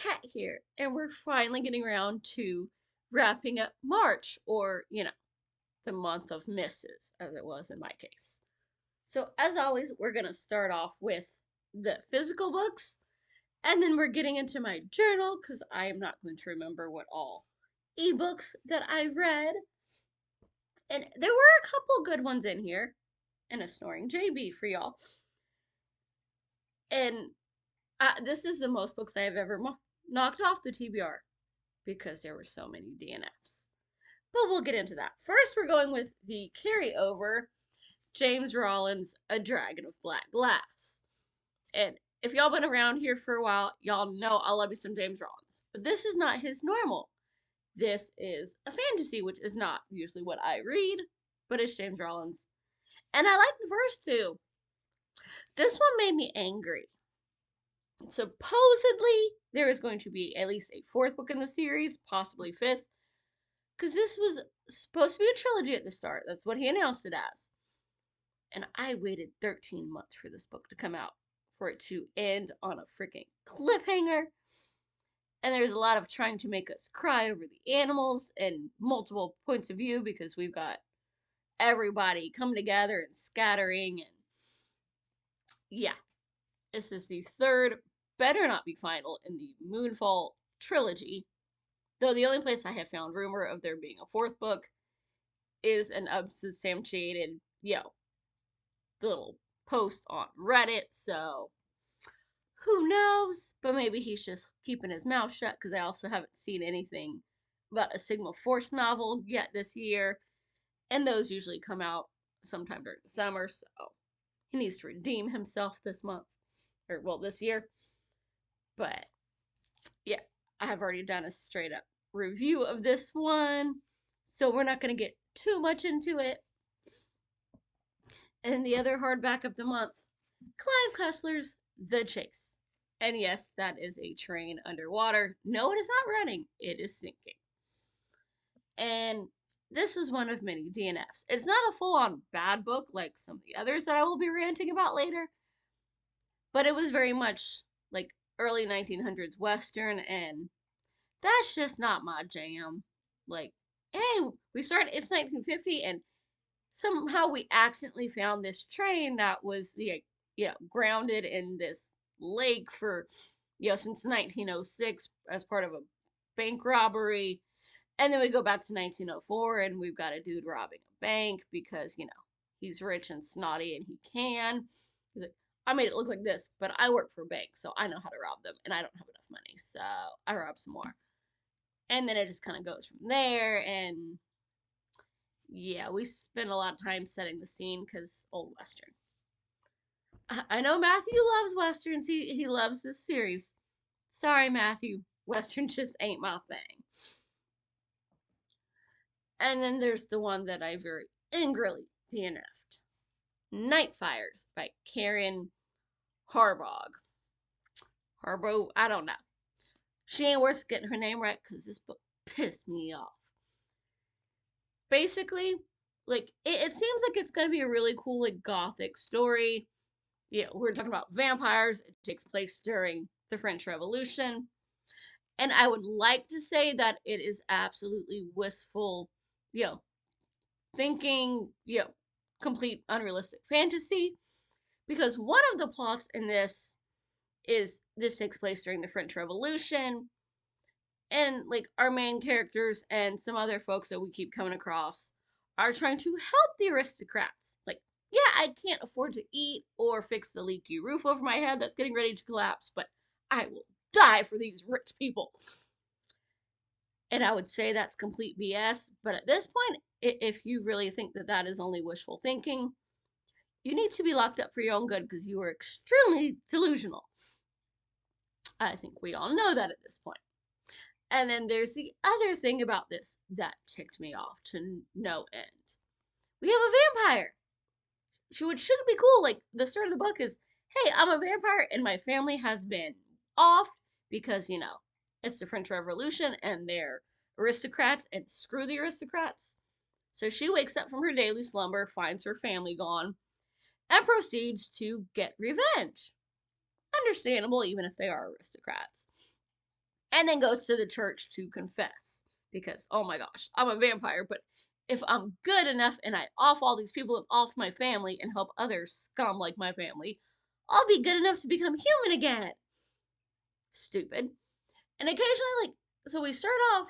cat here, and we're finally getting around to wrapping up March, or, the month of misses, as it was in my case. So, as always, we're going to start off with the physical books, and then we're getting into my journal because I am not going to remember what all ebooks that I read. And there were a couple good ones in here, and a snoring JB for y'all. And this is the most books I have ever knocked off the TBR because there were so many DNFs. But we'll get into that. First, we're going with the carryover James Rollins' A Dragon of Black Glass. And if y'all been around here for a while, y'all know I love me some James Rollins. But this is not his normal. This is a fantasy, which is not usually what I read, but it's James Rollins. And I like the first two. This one made me angry. Supposedly, there is going to be at least a fourth book in the series, possibly fifth, because this was supposed to be a trilogy at the start. That's what he announced it as. And I waited 13 months for this book to come out, for it to end on a freaking cliffhanger. And there's a lot of trying to make us cry over the animals and multiple points of view because we've got everybody coming together and scattering. And yeah, this is the third, better not be final, in the Moonfall trilogy. Though the only place I have found rumor of there being a fourth book is an unsubstantiated, little post on Reddit, so who knows? But maybe he's just keeping his mouth shut because I also haven't seen anything about a Sigma Force novel yet this year, and those usually come out sometime during the summer, so he needs to redeem himself this month, or well, this year. But yeah, I have already done a straight up review of this one, so we're not going to get too much into it. And the other hardback of the month, Clive Cussler's The Chase. And yes, that is a train underwater. No, it is not running, it is sinking. And this was one of many DNFs. It's not a full on bad book like some of the others that I will be ranting about later, but it was very much like early 1900s Western, and that's just not my jam. Like, hey, it's 1950, and somehow we accidentally found this train that was, grounded in this lake for, since 1906 as part of a bank robbery. And then we go back to 1904, and we've got a dude robbing a bank because, he's rich and snotty and he can. He's like, I made it look like this, but I work for a bank, so I know how to rob them, and I don't have enough money, so I rob some more. And then it just kind of goes from there, and yeah, we spend a lot of time setting the scene because old Western. I know Matthew loves Westerns. He loves this series. Sorry, Matthew. Western just ain't my thing. And then there's the one that I very angrily DNF'd. Night Fires by Karen Harbog. Harbo, I don't know. She ain't worth getting her name right because this book pissed me off. Basically, it seems like it's gonna be a really cool, gothic story. Yeah, we're talking about vampires. It takes place during the French Revolution. And I would like to say that it is absolutely wistful, thinking, complete unrealistic fantasy. Because one of the plots in this takes place during the French Revolution. And, our main characters and some other folks that we keep coming across are trying to help the aristocrats. Yeah, I can't afford to eat or fix the leaky roof over my head that's getting ready to collapse, but I will die for these rich people. And I would say that's complete BS, but at this point, if you really think that that is only wishful thinking, you need to be locked up for your own good because you are extremely delusional. I think we all know that at this point. And then there's the other thing about this that ticked me off to no end. We have a vampire, which should be cool. The start of the book is, hey, I'm a vampire and my family has been off because, it's the French Revolution and they're aristocrats and screw the aristocrats. So she wakes up from her daily slumber, finds her family gone, and proceeds to get revenge. Understandable, even if they are aristocrats. and then goes to the church to confess because, oh my gosh, I'm a vampire, but if I'm good enough and I off all these people and off my family and help other scum like my family, I'll be good enough to become human again. Stupid. And occasionally, like, so we start off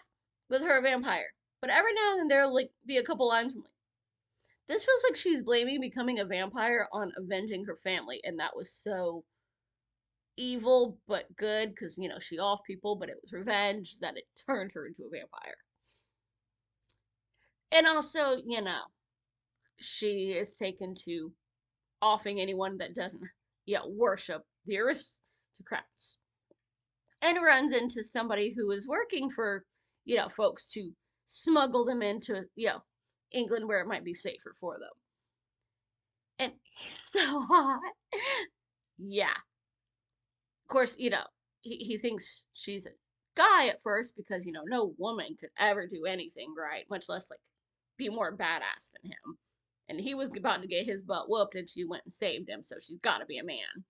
with her a vampire, but every now and then there'll like be a couple lines from like, this feels like she's blaming becoming a vampire on avenging her family, and that was so evil but good because she off people, but it was revenge that it turned her into a vampire. And also, she is taken to offing anyone that doesn't, worship the aristocrats, and runs into somebody who is working for, folks to smuggle them into, England where it might be safer for them. And he's so hot. Yeah. Of course, he thinks she's a guy at first because, no woman could ever do anything right, much less like be more badass than him. And he was about to get his butt whooped and she went and saved him, so she's gotta be a man.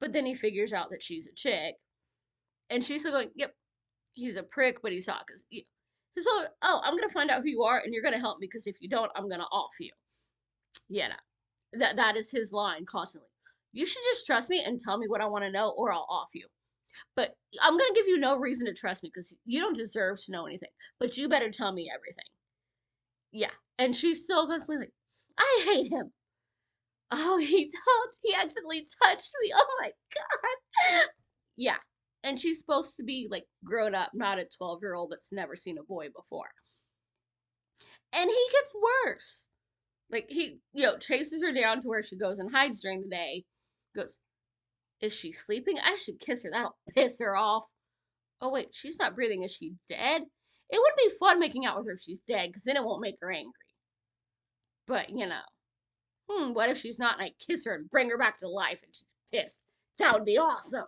But then he figures out that she's a chick. And she's still going, yep, he's a prick, but he's hot. Because he's so, oh, I'm going to find out who you are and you're going to help me because if you don't, I'm going to off you. Yeah, no. That is his line constantly. You should just trust me and tell me what I want to know or I'll off you. But I'm going to give you no reason to trust me because you don't deserve to know anything. But you better tell me everything. Yeah. And she's still constantly like, I hate him. Oh, he accidentally touched me. Oh my God. Yeah. And she's supposed to be like grown up, not a 12-year-old that's never seen a boy before. And he gets worse. Like he, chases her down to where she goes and hides during the day. Goes, is she sleeping? I should kiss her. That'll piss her off. Oh wait, she's not breathing. Is she dead? It wouldn't be fun making out with her if she's dead, because then it won't make her angry. But what if she's not and I kiss her and bring her back to life and she's pissed? That would be awesome.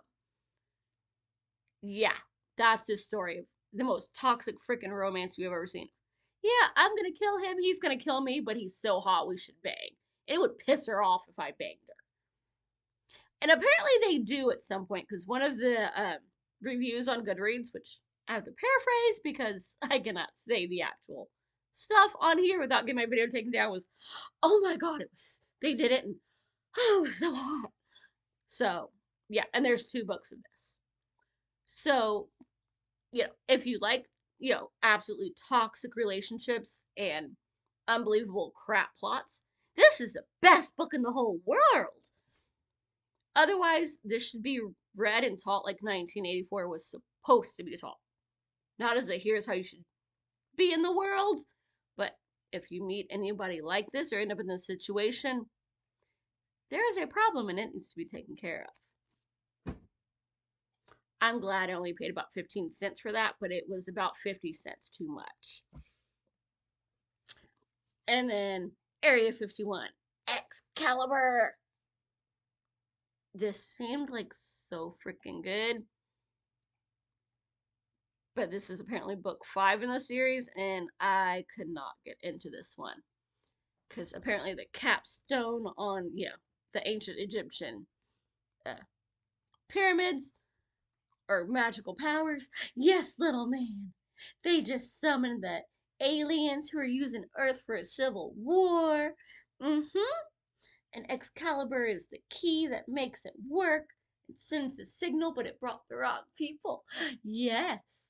Yeah, that's the story of the most toxic freaking romance you've ever seen. Yeah, I'm gonna kill him, he's gonna kill me, but he's so hot we should bang. It would piss her off if I banged her. And apparently they do at some point, because one of the reviews on Goodreads, which I have to paraphrase because I cannot say the actual stuff on here without getting my video taken down, was, oh my god, they did it, and oh, it was so hot. So, yeah, and there's 2 books of this. So, if you like, absolutely toxic relationships and unbelievable crap plots, this is the best book in the whole world. Otherwise, this should be read and taught like 1984 was supposed to be taught. Not as a here's how you should be in the world, but if you meet anybody like this or end up in this situation, there is a problem and it needs to be taken care of. I'm glad I only paid about 15 cents for that, but it was about 50 cents too much. And then Area 51, Excalibur. This seemed like so freaking good. But this is apparently book 5 in the series, and I could not get into this one. Because apparently the capstone on, the ancient Egyptian pyramids or magical powers. Yes, little man. They just summoned the aliens who are using Earth for a civil war. Mm-hmm. And Excalibur is the key that makes it work. It sends a signal, but it brought the wrong people. Yes.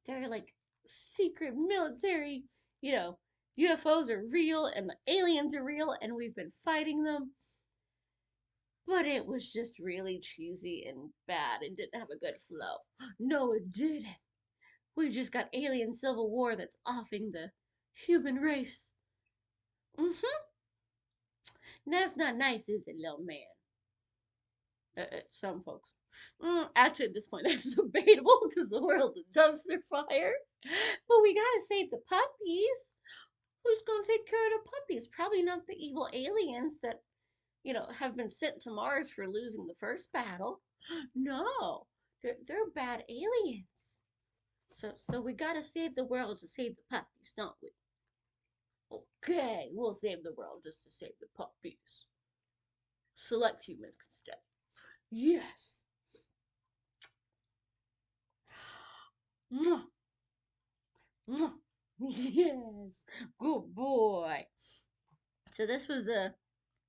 They're like secret military, UFOs are real and the aliens are real and we've been fighting them. But it was just really cheesy and bad. It didn't have a good flow. No, it didn't. We just got alien civil war that's offing the human race. Mm-hmm. That's not nice, is it, little man? Some folks. Actually, at this point, that's debatable because the world's a dumpster fire. But we gotta save the puppies. Who's gonna take care of the puppies? Probably not the evil aliens that, have been sent to Mars for losing the first battle. No, they're bad aliens. So we gotta save the world to save the puppies, don't we? Okay, we'll save the world just to save the puppies. Select humans can stay. Yes. Mwah, mwah. Yes, good boy. So this was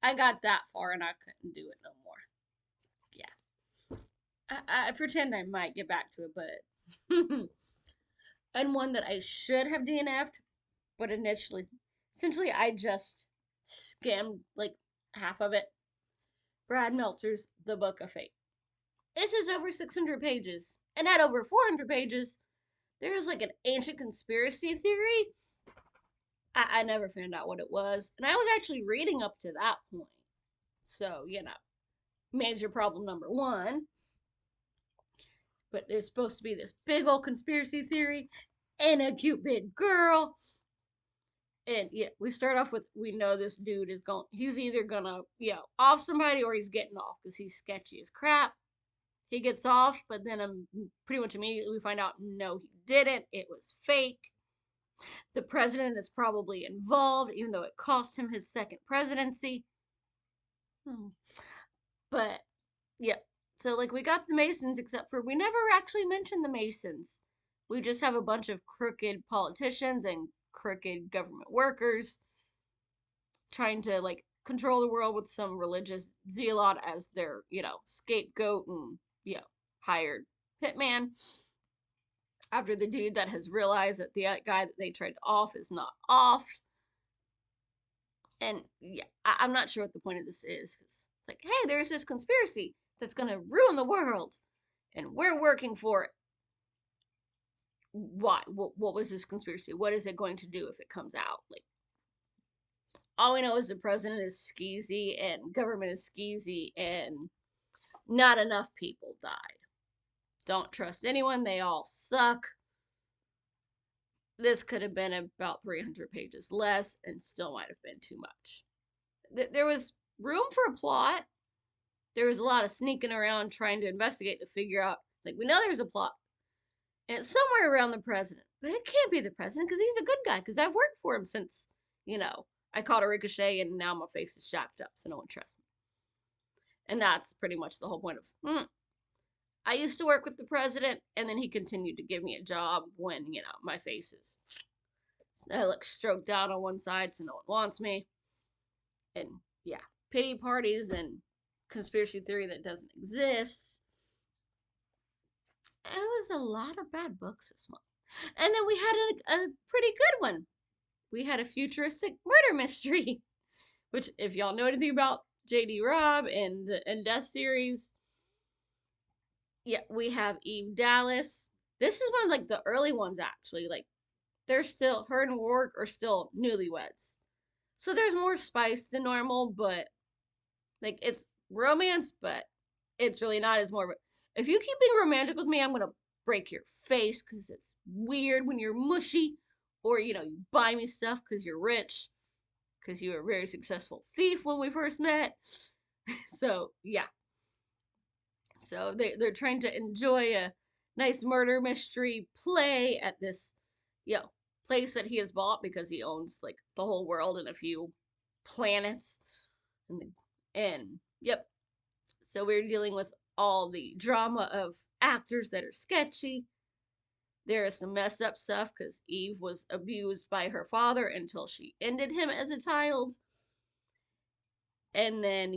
I got that far and I couldn't do it no more. Yeah, I pretend I might get back to it, but and one that I should have DNF'd, but essentially, I just skimmed like half of it. Brad Meltzer's The Book of Fate. This is over 600 pages, and at over 400 pages, there's like an ancient conspiracy theory. I never found out what it was, and I was actually reading up to that point. So, major problem number one. But there's supposed to be this big old conspiracy theory and a cute big girl. And yeah, we start off with we know this dude is going, he's either gonna, off somebody or he's getting off because he's sketchy as crap. He gets off, but then pretty much immediately we find out no, he didn't. It was fake. The president is probably involved, even though it cost him his second presidency. But yeah, so like we got the Masons, except for we never actually mentioned the Masons. We just have a bunch of crooked politicians and crooked government workers trying to like control the world with some religious zealot as their, scapegoat and, hired hitman. After the dude that has realized that the guy that they tried off is not off. And yeah, I'm not sure what the point of this is. Cause it's like, hey, there's this conspiracy that's gonna ruin the world, and we're working for it. Why? What was this conspiracy? What is it going to do if it comes out? Like, all we know is the president is skeezy and government is skeezy and not enough people died. Don't trust anyone, they all suck. This could have been about 300 pages less and still might have been too much. There was room for a plot. There was a lot of sneaking around trying to investigate to figure out, like, we know there's a plot. And it's somewhere around the president. But it can't be the president because he's a good guy because I've worked for him since, I caught a ricochet and now my face is jacked up so no one trusts me. And that's pretty much the whole point of, I used to work with the president, and then he continued to give me a job when, my face is, I look stroked out on one side, so no one wants me. And yeah, pity parties and conspiracy theory that doesn't exist. It was a lot of bad books this month. And then we had a pretty good one. We had a futuristic murder mystery, which, if y'all know anything about J.D. Robb and the Death series, yeah, we have Eve Dallas. This is one of like the early ones actually. Like they're still her and Warwick are still newlyweds. So there's more spice than normal, but like it's romance, but it's really not as more. If you keep being romantic with me, I'm gonna break your face because it's weird when you're mushy, or you buy me stuff because you're rich, because you were a very successful thief when we first met. So yeah, so they're trying to enjoy a nice murder mystery play at this, place that he has bought because he owns like the whole world and a few planets, and yep. So we're dealing with all the drama of actors that are sketchy. There is some messed up stuff because Eve was abused by her father until she ended him as a child. And then,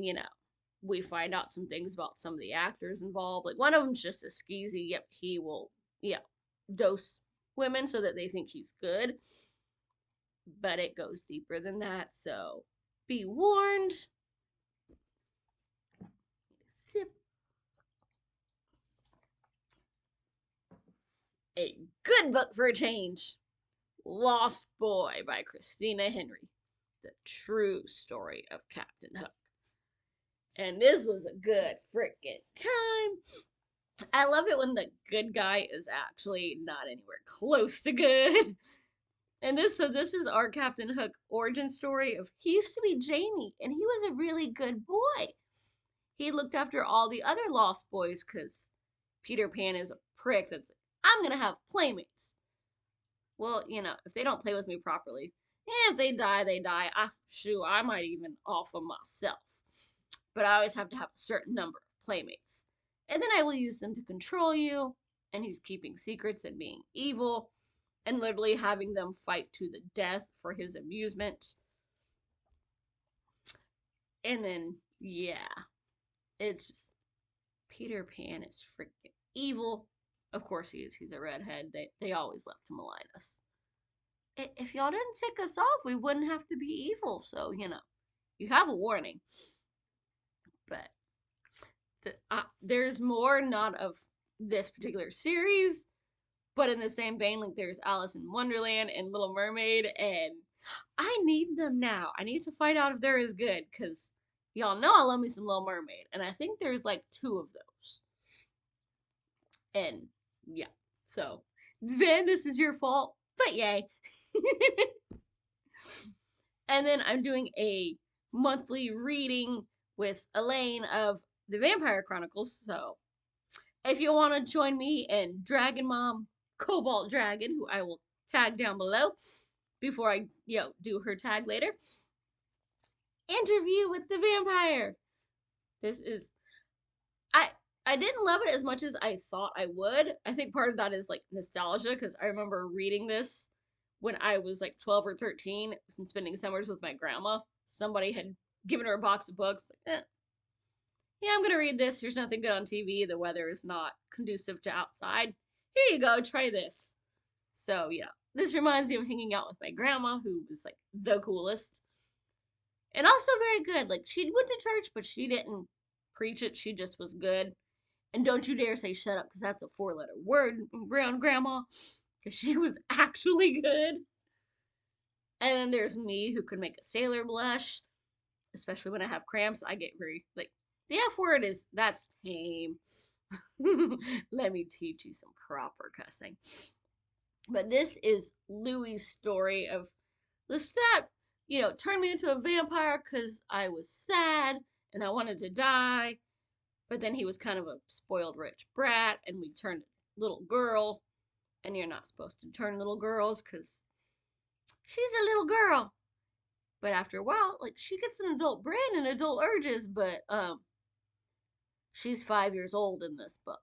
we find out some things about some of the actors involved. Like one of them's just a skeezy, yep, he will, dose women so that they think he's good. But it goes deeper than that, so be warned. Sip. A good book for a change. Lost Boy by Christina Henry. The true story of Captain Hook. And this was a good freaking time. I love it when the good guy is actually not anywhere close to good. And this is our Captain Hook origin story of he used to be Jamie and he was a really good boy. He looked after all the other lost boys because Peter Pan is a prick that's like, I'm gonna have playmates. Well, if they don't play with me properly, if they die, they die. Shoot, I might even offer myself. But I always have to have a certain number of playmates. And then I will use them to control you and he's keeping secrets and being evil and literally having them fight to the death for his amusement. And then, yeah, it's just, Peter Pan is freaking evil. Of course he is. He's a redhead. They always love to malign us. If y'all didn't tick us off, we wouldn't have to be evil. So, you have a warning. But there's more, not of this particular series, but in the same vein, like there's Alice in Wonderland and Little Mermaid, and I need them now. I need to find out if they're as good, because y'all know I love me some Little Mermaid, and I think there's like 2 of those. And yeah, so Van, this is your fault, but yay. And then I'm doing a monthly reading with Elaine of the Vampire Chronicles, so if you want to join me and Dragon Mom Cobalt Dragon, who I will tag down below before I, do her tag later. Interview with the vampire. This is I didn't love it as much as I thought I would. I think part of that is like nostalgia, because I remember reading this when I was like 12 or 13 and spending summers with my grandma. Somebody had given her a box of books. Like, yeah, I'm gonna read this. There's nothing good on TV. The weather is not conducive to outside. Here you go, try this. So yeah, this reminds me of hanging out with my grandma, who was like the coolest. And also very good. Like, she went to church, but she didn't preach it. She just was good. And don't you dare say shut up, because that's a 4-letter word around grandma. Because she was actually good. And then there's me, who could make a sailor blush. Especially when I have cramps, I get very, like, the F word that's tame. Let me teach you some proper cussing. But this is Louis' story of Lestat, turned me into a vampire because I was sad and I wanted to die. But then he was kind of a spoiled rich brat, and we turned a little girl. And you're not supposed to turn little girls because she's a little girl. But after a while, like, she gets an adult brain and adult urges, but she's 5 years old in this book.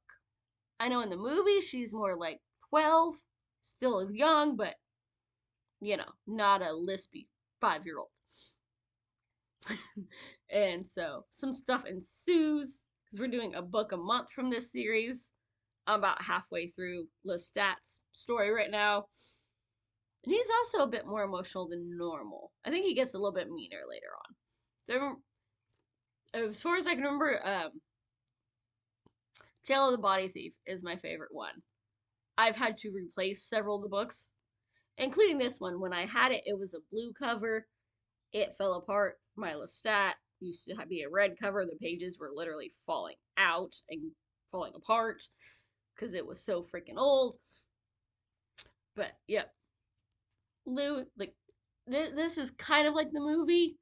I know in the movie she's more like 12, still young, but not a lispy 5-year-old. And so some stuff ensues, because we're doing a book a month from this series. I'm about halfway through Lestat's story right now. And he's also a bit more emotional than normal. I think he gets a little bit meaner later on. So, as far as I can remember, Tale of the Body Thief is my favorite one. I've had to replace several of the books, including this one. When I had it, it was a blue cover. It fell apart. My Lestat used to be a red cover. The pages were literally falling out and falling apart because it was so freaking old. But, yep. Lou, like, this is kind of like the movie.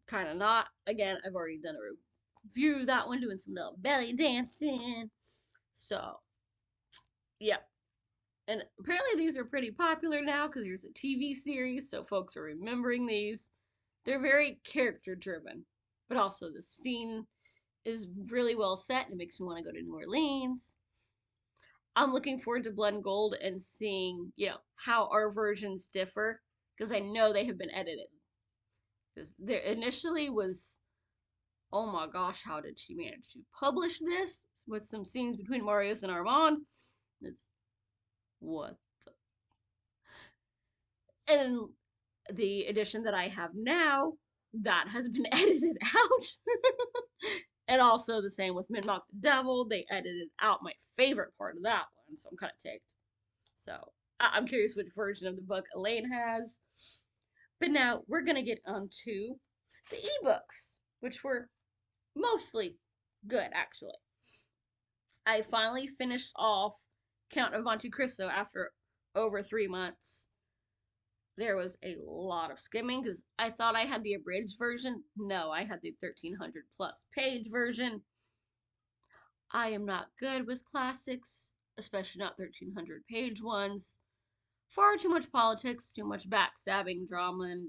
Kind of not. Again, I've already done a review of that one, doing some little belly dancing. So, yep. And apparently these are pretty popular now because there's a TV series, so folks are remembering these. They're very character driven, but also the scene is really well set and it makes me want to go to New Orleans. I'm looking forward to Blood and Gold and seeing, how our versions differ, because I know they have been edited. Because there initially was, oh my gosh, how did she manage to publish this with some scenes between Marius and Armand? It's what the... And the edition that I have now, that has been edited out. And also the same with Midmock the Devil. They edited out my favorite part of that one, so I'm kind of ticked. So I'm curious which version of the book Elaine has. But now we're going to get onto the ebooks, which were mostly good, actually. I finally finished off Count of Monte Cristo after over 3 months. There was a lot of skimming because I thought I had the abridged version. No, I had the 1300 plus page version. I am not good with classics, especially not 1300 page ones. Far too much politics, too much backstabbing drama, and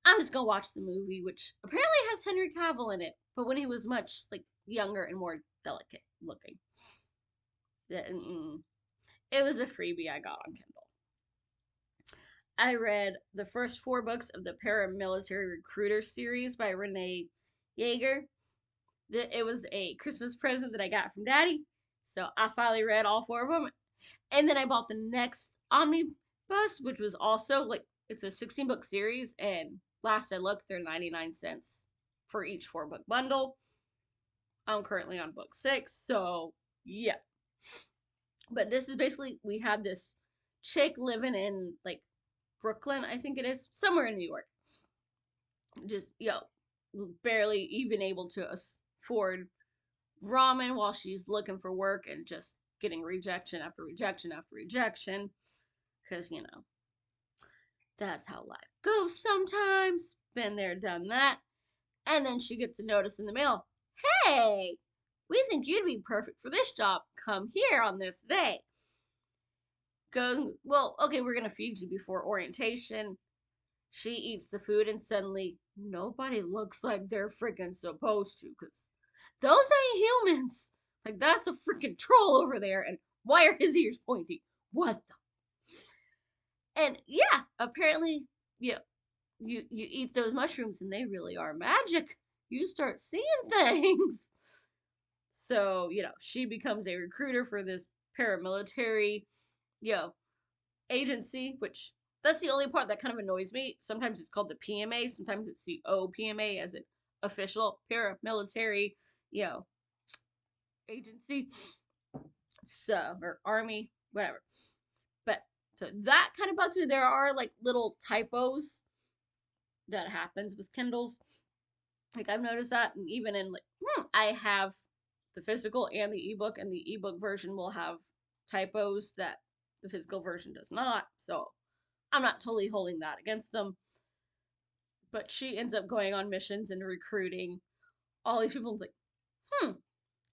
I'm just gonna watch the movie, which apparently has Henry Cavill in it, but when he was much younger and more delicate looking. It was a freebie I got on Kindle. I read the first 4 books of the Paramilitary Recruiter series by Renee Yeager. It was a Christmas present that I got from Daddy, so I finally read all 4 of them. And then I bought the next omnibus, which was also like it's a 16-book series, and last I looked, they're 99 cents for each 4-book bundle. I'm currently on book 6, so yeah. But this is basically we have this chick living in like Brooklyn, I think it is, somewhere in New York. Just barely even able to afford ramen while she's looking for work and just getting rejection after rejection after rejection. Because, that's how life goes sometimes. Been there, done that. And then she gets a notice in the mail. Hey, we think you'd be perfect for this job. Come here on this day. Goes, well, okay, we're going to feed you before orientation. She eats the food and suddenly nobody looks like they're freaking supposed to, because those ain't humans. Like, that's a freaking troll over there, and why are his ears pointy? What the? And yeah, apparently, you eat those mushrooms and they really are magic. You start seeing things. So, she becomes a recruiter for this paramilitary, agency, which that's the only part that kind of annoys me. Sometimes it's called the PMA, sometimes it's the OPMA as an official paramilitary, agency. So, or army, whatever. But so that kind of bugs me. There are like little typos that happens with Kindles. Like I've noticed that, and even in like I have the physical and the ebook, and the ebook version will have typos that the physical version does not. So I'm not totally holding that against them. But she ends up going on missions and recruiting all these people. Like,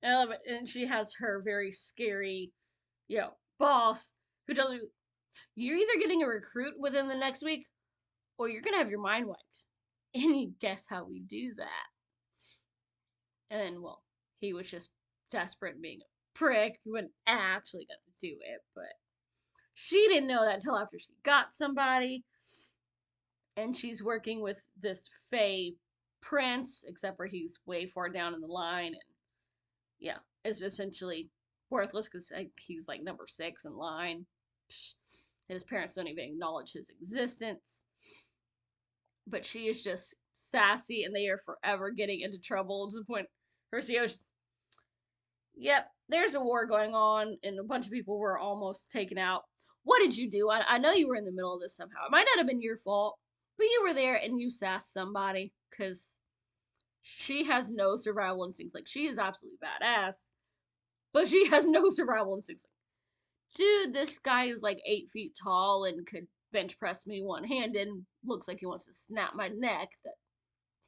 I love it. And she has her very scary, boss who tells you, you're either getting a recruit within the next week or you're going to have your mind wiped. And you guess how we do that. And then, well, he was just desperate and being a prick. He wasn't actually going to do it, but she didn't know that until after she got somebody. And she's working with this Fey prince, except for he's way far down in the line, and is essentially worthless because he's like number 6 in line. His parents don't even acknowledge his existence. But she is just sassy, and they are forever getting into trouble to the point her CEO's, yep, there's a war going on, and a bunch of people were almost taken out. What did you do? I know you were in the middle of this somehow. It might not have been your fault, but you were there and you sassed somebody, because she has no survival instincts. Like, she is absolutely badass, but she has no survival instincts. Like, dude, this guy is like 8 feet tall and could bench press me one-handed. Looks like he wants to snap my neck that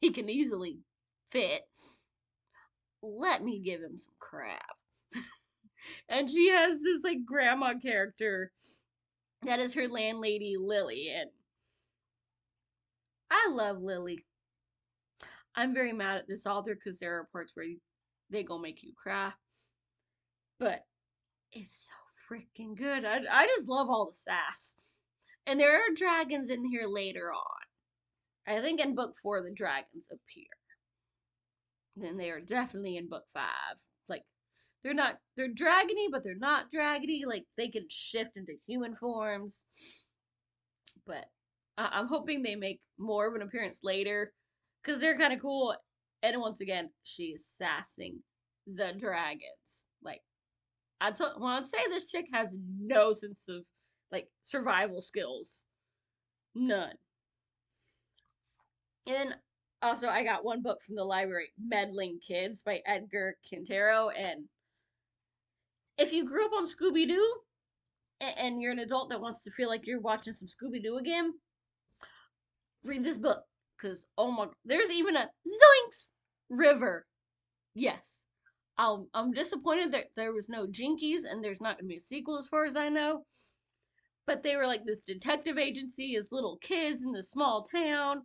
he can easily fit. Let me give him some crap. And she has this like grandma character that is her landlady, Lily, and I love Lily. I'm very mad at this author because there are parts where they gonna make you cry, but it's so freaking good. I just love all the sass, and there are dragons in here later on. I think in book 4 the dragons appear. Then they are definitely in book 5. Like, they're dragony, but they're not dragony. Like, they can shift into human forms. But I'm hoping they make more of an appearance later, because they're kind of cool. And once again, she is sassing the dragons. Like, when I say this chick has no sense of, like, survival skills. None. And also, I got one book from the library, Meddling Kids by Edgar Quintero. And if you grew up on Scooby-Doo, and you're an adult that wants to feel like you're watching some Scooby-Doo again, read this book. Because, oh my, there's even a Zoinks River. Yes. I'm disappointed that there was no Jinkies, and there's not going to be a sequel as far as I know. But they were like this detective agency as little kids in this small town,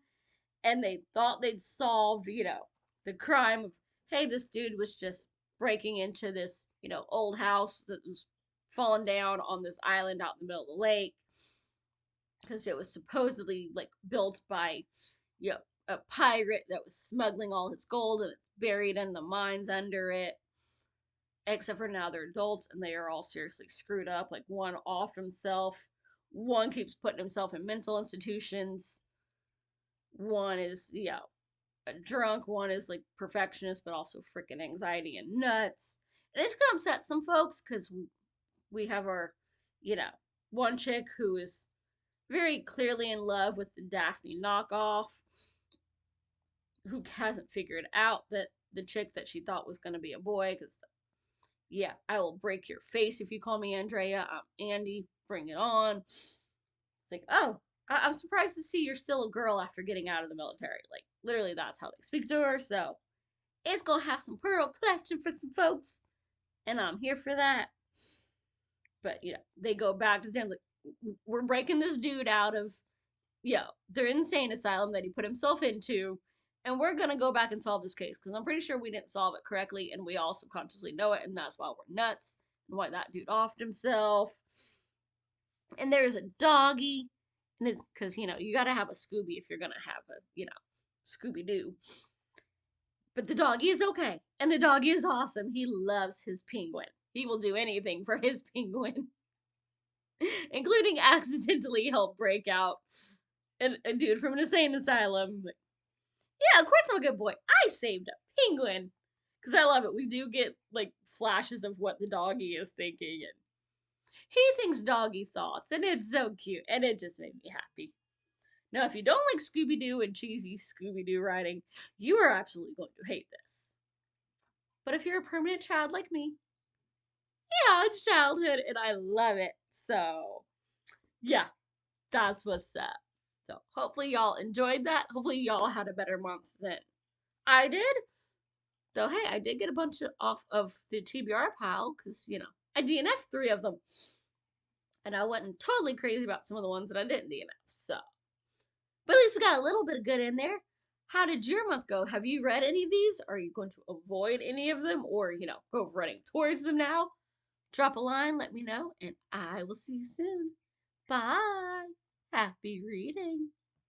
and they thought they'd solved, the crime of, hey, this dude was just breaking into this, old house that was fallen down on this island out in the middle of the lake because it was supposedly like built by, you know, a pirate that was smuggling all his gold and it's buried in the mines under it. Except for now they're adults and they are all seriously screwed up. Like one off himself, one keeps putting himself in mental institutions. One is, a drunk. One is like perfectionist, but also freaking anxiety and nuts. And it's gonna upset some folks because we have our, you know, one chick who is very clearly in love with the Daphne knockoff, who hasn't figured out that the chick that she thought was gonna be a boy, because yeah, I will break your face if you call me Andrea. I'm Andy. Bring it on. It's like, oh, I'm surprised to see you're still a girl after getting out of the military. Like, literally, that's how they speak to her. So, it's gonna have some pearl collection for some folks, and I'm here for that. But, they go back to saying, like, we're breaking this dude out of, their insane asylum that he put himself into, and we're gonna go back and solve this case, because I'm pretty sure we didn't solve it correctly, and we all subconsciously know it, and that's why we're nuts, and why that dude offed himself. And there's a doggy, and because you gotta have a Scooby if you're gonna have a Scooby Doo. But the doggy is okay, and the doggy is awesome. He loves his penguin. He will do anything for his penguin, including accidentally help break out a dude from an insane asylum. Yeah, of course I'm a good boy. I saved a penguin. Because I love it. We do get, like, flashes of what the doggy is thinking. And he thinks doggy thoughts. And it's so cute. And it just made me happy. Now, if you don't like Scooby-Doo and cheesy Scooby-Doo writing, you are absolutely going to hate this. But if you're a permanent child like me, yeah, it's childhood. And I love it. So, yeah, that's what's up. So, hopefully y'all enjoyed that. Hopefully y'all had a better month than I did. Though, hey, I did get a bunch off of the TBR pile because, I DNF'd 3 of them. And I wasn't totally crazy about some of the ones that I didn't DNF. So, but at least we got a little bit of good in there. How did your month go? Have you read any of these? Are you going to avoid any of them? Or, go running towards them now? Drop a line, let me know, and I will see you soon. Bye. Happy reading.